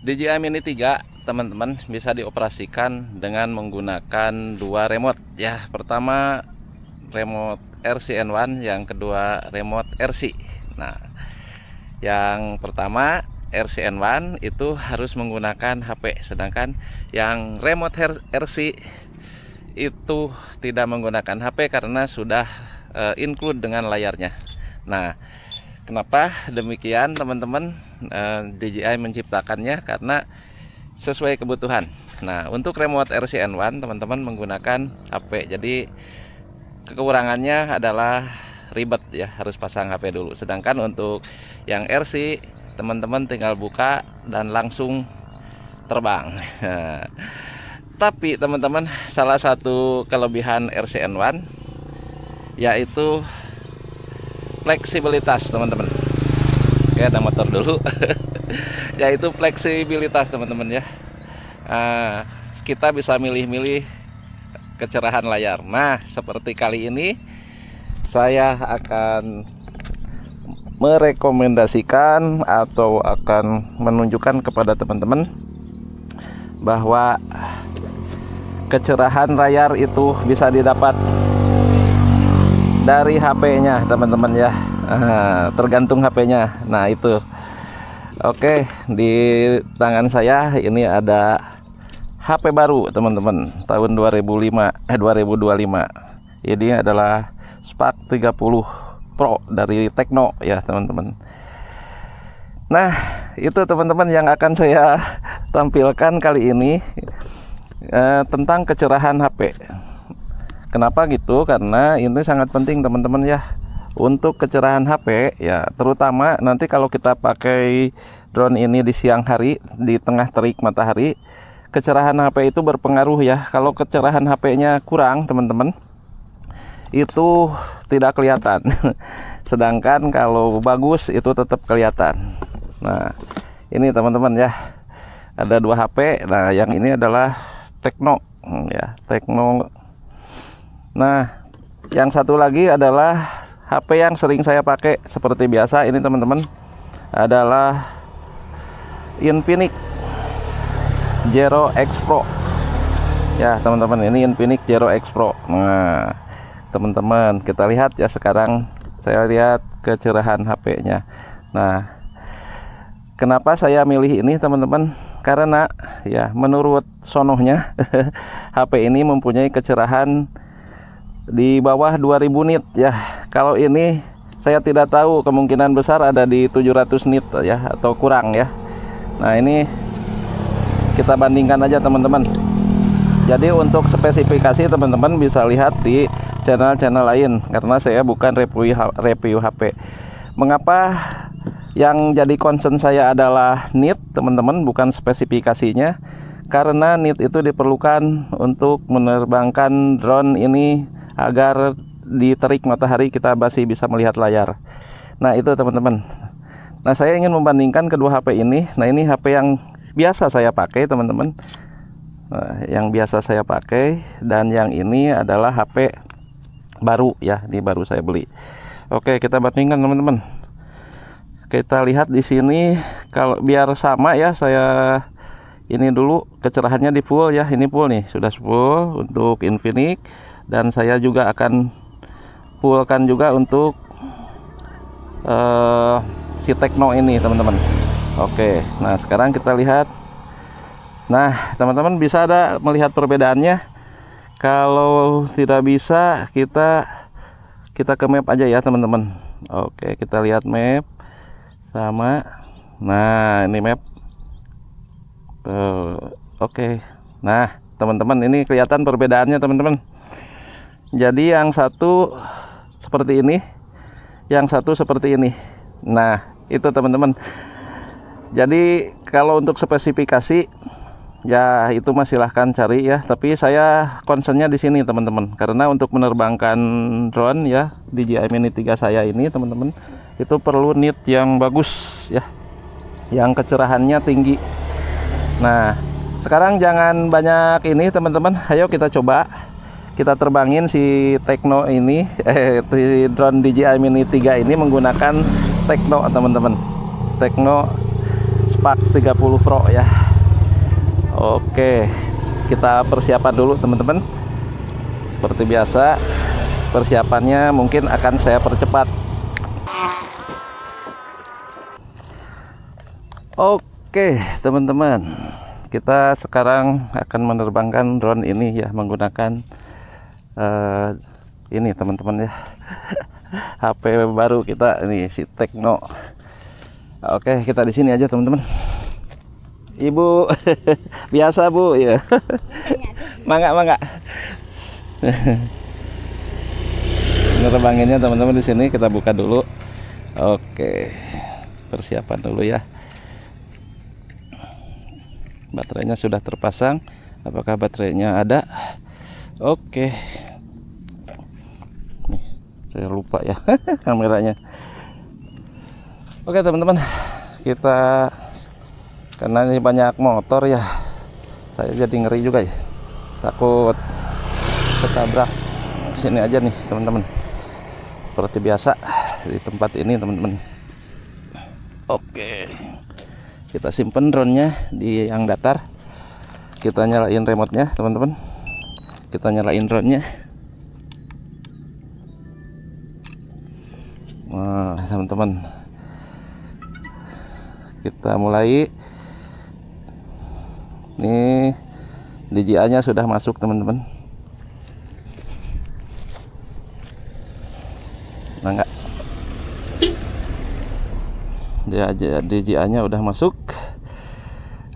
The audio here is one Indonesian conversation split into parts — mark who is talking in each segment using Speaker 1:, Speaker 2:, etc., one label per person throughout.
Speaker 1: DJI Mini 3 teman-teman bisa dioperasikan dengan menggunakan dua remote ya. Pertama remote RCN1, yang kedua remote RC. Nah, yang pertama RCN1 itu harus menggunakan HP, sedangkan yang remote RC itu tidak menggunakan HP karena sudah include dengan layarnya. Nah, kenapa demikian teman-teman? DJI menciptakannya karena sesuai kebutuhan. Nah, untuk remote RCN1 teman-teman menggunakan HP, jadi kekurangannya adalah ribet ya, harus pasang HP dulu. Sedangkan untuk yang RC teman-teman tinggal buka dan langsung terbang. Tapi teman-teman, salah satu kelebihan RCN1 yaitu fleksibilitas teman-teman. Oke, ada motor dulu. Yaitu fleksibilitas teman-teman ya. Kita bisa milih-milih kecerahan layar. Nah, seperti kali ini saya akan merekomendasikan atau akan menunjukkan kepada teman-teman bahwa kecerahan layar itu bisa didapat dari HP-nya teman-teman ya. Tergantung HP-nya. Nah, itu. Oke, di tangan saya ini ada HP baru teman-teman, tahun 2025. Ini adalah Spark 30 Pro dari Tecno ya teman-teman. Nah, itu teman-teman yang akan saya tampilkan kali ini tentang kecerahan HP. Kenapa gitu? Karena ini sangat penting teman-teman ya, untuk kecerahan HP ya, terutama nanti kalau kita pakai drone ini di siang hari di tengah terik matahari, kecerahan HP itu berpengaruh ya. Kalau kecerahan HP-nya kurang teman-teman, itu tidak kelihatan. Sedangkan kalau bagus itu tetap kelihatan. Nah, ini teman-teman ya, ada dua HP. Nah, yang ini adalah Tecno ya, Tecno. Nah, yang satu lagi adalah HP yang sering saya pakai seperti biasa ini teman-teman, adalah Infinix Zero X Pro ya teman-teman. Ini Infinix Zero X Pro. Nah teman-teman, kita lihat ya, sekarang saya lihat kecerahan HP-nya. Nah, kenapa saya milih ini teman-teman? Karena ya menurut sonohnya HP ini mempunyai kecerahan di bawah 2000 nit ya. Kalau ini saya tidak tahu, kemungkinan besar ada di 700 nit ya, atau kurang ya. Nah, ini kita bandingkan aja teman-teman. Jadi untuk spesifikasi teman-teman bisa lihat di channel-channel lain, karena saya bukan review HP. Mengapa yang jadi concern saya adalah nit teman-teman, bukan spesifikasinya? Karena nit itu diperlukan untuk menerbangkan drone ini agar di terik matahari kita masih bisa melihat layar. Nah, itu teman-teman. Nah, saya ingin membandingkan kedua HP ini. Nah, ini HP yang biasa saya pakai teman-teman. Nah, yang biasa saya pakai, dan yang ini adalah HP baru ya, ini baru saya beli. Oke, kita bandingkan teman-teman. Kita lihat di sini, kalau biar sama ya, saya ini dulu kecerahannya di full ya. Ini full nih, sudah full untuk Infinix, dan saya juga akan fullkan juga untuk si Tecno ini teman-teman. Oke, nah sekarang kita lihat. Nah teman-teman, bisa ada melihat perbedaannya? Kalau tidak bisa, kita ke map aja ya teman-teman. Oke, kita lihat map sama. Nah, ini map. Oke. Nah teman-teman, ini kelihatan perbedaannya teman-teman. Jadi yang satu seperti ini, yang satu seperti ini. Nah, itu teman-teman. Jadi kalau untuk spesifikasi ya itu mah silahkan cari ya, tapi saya concernnya di sini teman-teman, karena untuk menerbangkan drone ya, DJI Mini 3 saya ini teman-teman, itu perlu nit yang bagus ya, yang kecerahannya tinggi. Nah, sekarang jangan banyak ini teman-teman, ayo kita coba, kita terbangin si Tecno ini, drone DJI Mini 3 ini menggunakan Tecno teman-teman, Tecno Spark 30 Pro ya. Oke, kita persiapan dulu teman-teman. Seperti biasa, persiapannya mungkin akan saya percepat. Oke teman-teman, kita sekarang akan menerbangkan drone ini ya, menggunakan ini teman-teman ya, HP baru kita ini, si Tecno. Oke, kita di sini aja teman-teman. Ibu, biasa Bu ya. Mangga. Nerbanginnya teman-teman di sini, kita buka dulu. Oke, persiapan dulu ya. Baterainya sudah terpasang. Apakah baterainya ada? Oke. Nih, saya lupa ya kameranya. Oke teman-teman, kita karena ini banyak motor ya, saya jadi ngeri juga ya, takut ketabrak. Sini aja nih teman-teman, seperti biasa di tempat ini teman-teman. Oke, kita simpen drone-nya di yang datar. Kita nyalain remote-nya teman-teman. Kita nyalain drone-nya. Wah teman-teman, kita mulai. Nih DJI-nya sudah masuk teman-teman. Nah enggak, DJI-nya udah masuk.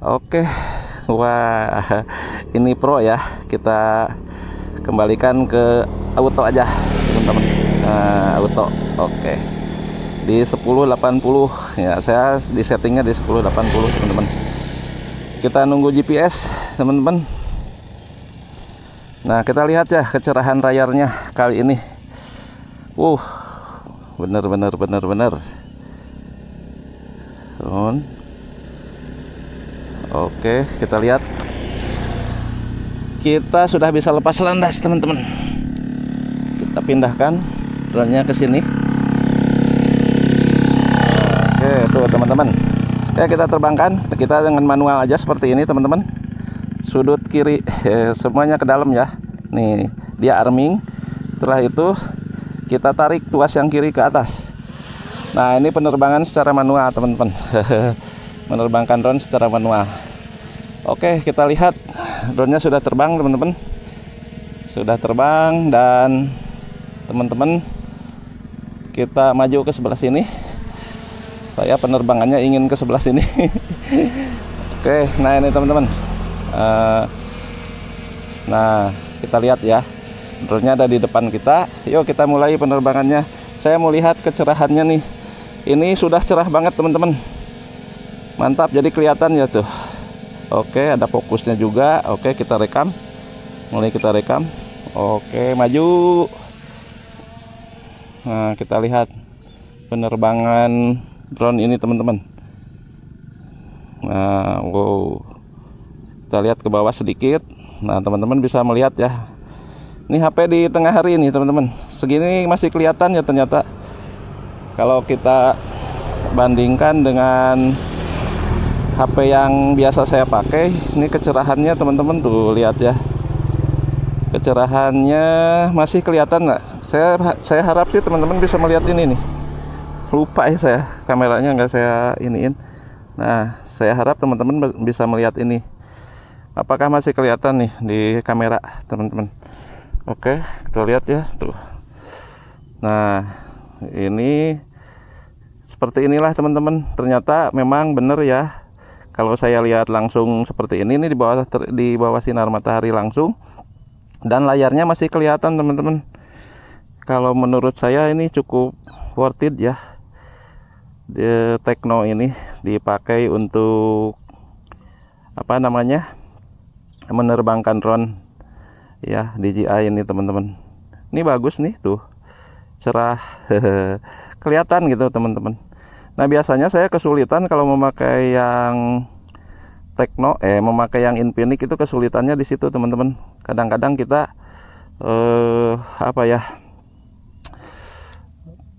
Speaker 1: Oke, wah ini Pro ya. Kita kembalikan ke auto aja teman-teman. Auto. Oke, di 1080 ya, saya di settingnya di 1080 teman-teman. Kita nunggu GPS teman-teman. Nah, kita lihat ya kecerahan layarnya kali ini. Bener. Oke, kita lihat. Kita sudah bisa lepas landas teman-teman. Kita pindahkan drone-nya ke sini. Oke, tuh teman-teman. Oke, kita terbangkan. Kita dengan manual aja seperti ini teman-teman. Sudut kiri semuanya ke dalam ya. Nih, dia arming. Setelah itu kita tarik tuas yang kiri ke atas. Nah, ini penerbangan secara manual teman-teman. Menerbangkan drone secara manual. Oke, kita lihat drone-nya sudah terbang teman-teman. Sudah terbang, dan teman-teman kita maju ke sebelah sini. Saya penerbangannya ingin ke sebelah sini. Oke, nah ini teman-teman. Nah, kita lihat ya, drone-nya ada di depan kita. Yuk kita mulai penerbangannya. Saya mau lihat kecerahannya nih. Ini sudah cerah banget teman-teman. Mantap, jadi kelihatan ya tuh. Oke, ada fokusnya juga. Oke, kita rekam. Mulai kita rekam. Oke, maju. Nah, kita lihat penerbangan drone ini teman-teman. Nah, wow. Kita lihat ke bawah sedikit. Nah, teman-teman bisa melihat ya. Ini HP di tengah hari ini teman-teman. Segini masih kelihatan ya ternyata. Kalau kita bandingkan dengan HP yang biasa saya pakai, ini kecerahannya teman-teman tuh lihat ya. Kecerahannya masih kelihatan nggak? Saya harap sih teman-teman bisa melihat ini nih. Lupa ya saya, kameranya nggak saya iniin. Nah, saya harap teman-teman bisa melihat ini. Apakah masih kelihatan nih di kamera teman-teman? Oke, kita lihat ya tuh. Nah, ini seperti inilah teman-teman. Ternyata memang bener ya. Kalau saya lihat langsung seperti ini di bawah sinar matahari langsung, dan layarnya masih kelihatan teman-teman. Kalau menurut saya ini cukup worth it ya. The Tecno ini dipakai untuk apa namanya, menerbangkan drone ya, DJI ini teman-teman. Ini bagus nih tuh, cerah. Kelihatan gitu teman-teman. Nah, biasanya saya kesulitan kalau memakai yang Tecno, memakai yang Infinix itu kesulitannya di situ teman-teman. Kadang-kadang kita apa ya,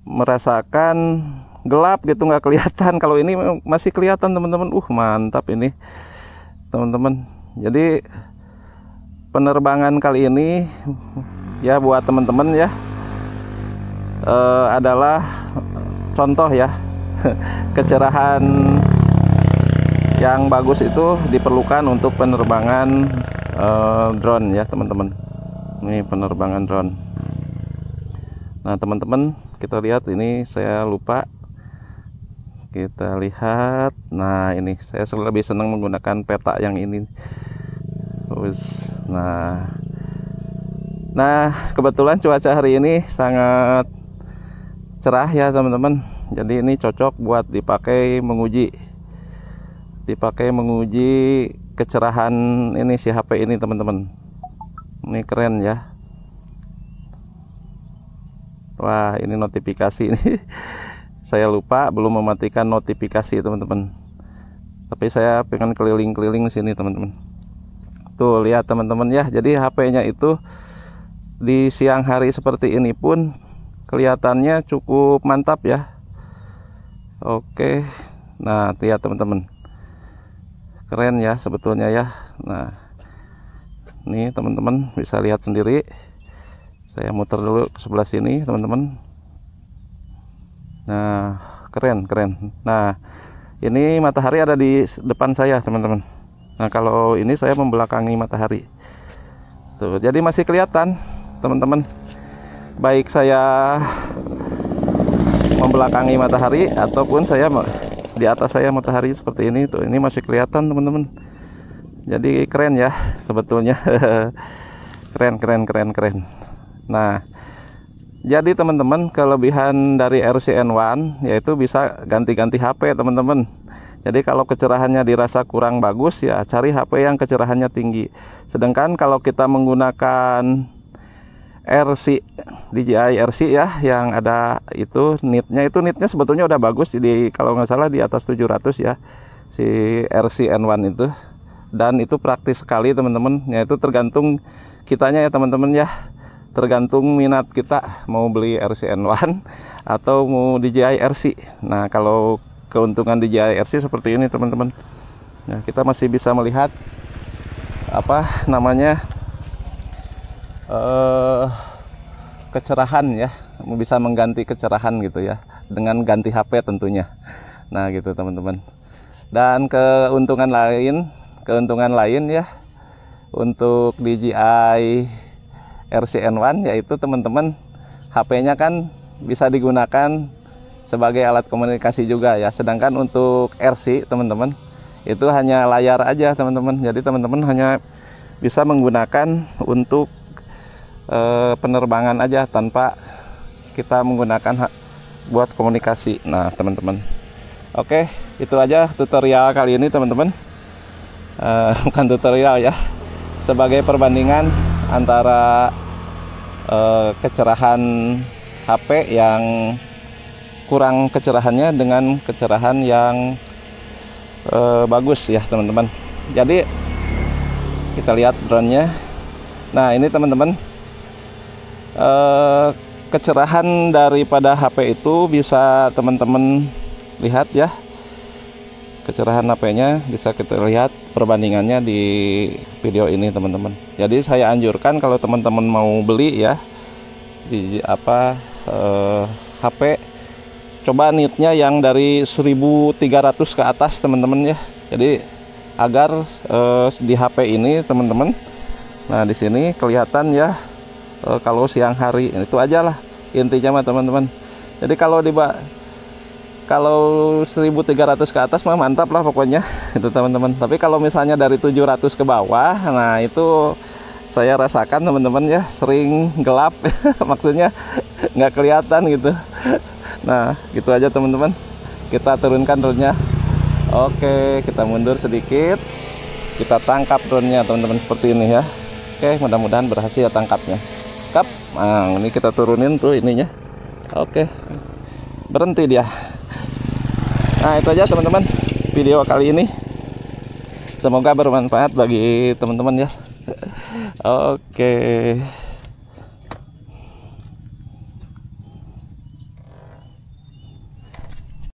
Speaker 1: merasakan gelap gitu, nggak kelihatan. Kalau ini masih kelihatan teman-teman. Mantap ini teman-teman. Jadi penerbangan kali ini ya buat teman-teman ya adalah contoh ya kecerahan yang bagus itu diperlukan untuk penerbangan drone ya teman-teman. Ini penerbangan drone. Nah teman-teman, kita lihat ini, saya lupa, kita lihat. Nah ini saya lebih senang menggunakan peta yang ini. Nah kebetulan cuaca hari ini sangat cerah ya teman-teman. Jadi ini cocok buat dipakai menguji kecerahan ini si HP ini teman-teman. Ini keren ya. Wah ini notifikasi ini saya lupa belum mematikan notifikasi teman-teman, tapi saya pengen keliling-keliling sini teman-teman. Tuh lihat teman-teman ya, jadi HP-nya itu di siang hari seperti ini pun kelihatannya cukup mantap ya. Oke, nah lihat teman-teman, keren ya sebetulnya ya. Nah ini teman-teman bisa lihat sendiri. Saya muter dulu ke sebelah sini teman-teman. Nah keren. Nah ini matahari ada di depan saya teman-teman. Nah kalau ini saya membelakangi matahari. Jadi masih kelihatan teman-teman, baik saya membelakangi matahari ataupun saya di atas saya matahari seperti ini. Tuh ini masih kelihatan teman-teman. Jadi keren ya sebetulnya. keren. Nah jadi teman-teman, kelebihan dari RCN1 yaitu bisa ganti-ganti HP teman-teman. Jadi kalau kecerahannya dirasa kurang bagus ya cari HP yang kecerahannya tinggi. Sedangkan kalau kita menggunakan RC, DJI RC ya, yang ada itu nitnya sebetulnya udah bagus. Jadi kalau nggak salah di atas 700 ya si RCN1 itu. Dan itu praktis sekali teman-teman. Ya itu tergantung kitanya ya teman-teman ya. Tergantung minat kita mau beli RCN1 atau mau DJI RC. Nah kalau keuntungan DJI RC seperti ini teman-teman. Nah kita masih bisa melihat apa namanya kecerahan ya, bisa mengganti kecerahan gitu ya dengan ganti HP tentunya. Nah gitu teman-teman. Dan keuntungan lain ya untuk DJI RCN1 yaitu teman-teman, HP-nya kan bisa digunakan sebagai alat komunikasi juga ya. Sedangkan untuk RC teman-teman itu hanya layar aja teman-teman. Jadi teman-teman hanya bisa menggunakan untuk penerbangan aja tanpa kita menggunakan buat komunikasi. Nah teman-teman, oke itu aja tutorial kali ini teman-teman. Bukan tutorial ya, sebagai perbandingan antara kecerahan HP yang kurang kecerahannya dengan kecerahan yang bagus ya teman-teman. Jadi kita lihat drone-nya. Nah ini teman-teman, kecerahan daripada HP itu bisa teman-teman lihat ya. Kecerahan HP-nya bisa kita lihat perbandingannya di video ini teman-teman. Jadi saya anjurkan kalau teman-teman mau beli ya di HP, coba nitnya yang dari 1300 ke atas teman-teman ya. Jadi agar di HP ini teman-teman, nah di sini kelihatan ya kalau siang hari. Itu aja lah intinya mah teman-teman. Jadi kalau 1300 ke atas mah mantap lah pokoknya itu teman-teman. Tapi kalau misalnya dari 700 ke bawah, nah itu saya rasakan teman-teman ya sering gelap maksudnya nggak kelihatan gitu. Nah gitu aja teman-teman, kita turunkan drone-nya. Oke, kita mundur sedikit, kita tangkap drone-nya teman-teman seperti ini ya. Oke, mudah-mudahan berhasil tangkapnya. Nah ini kita turunin tuh ininya. Oke, berhenti dia. Nah itu aja teman-teman video kali ini, semoga bermanfaat bagi teman-teman ya. Oke.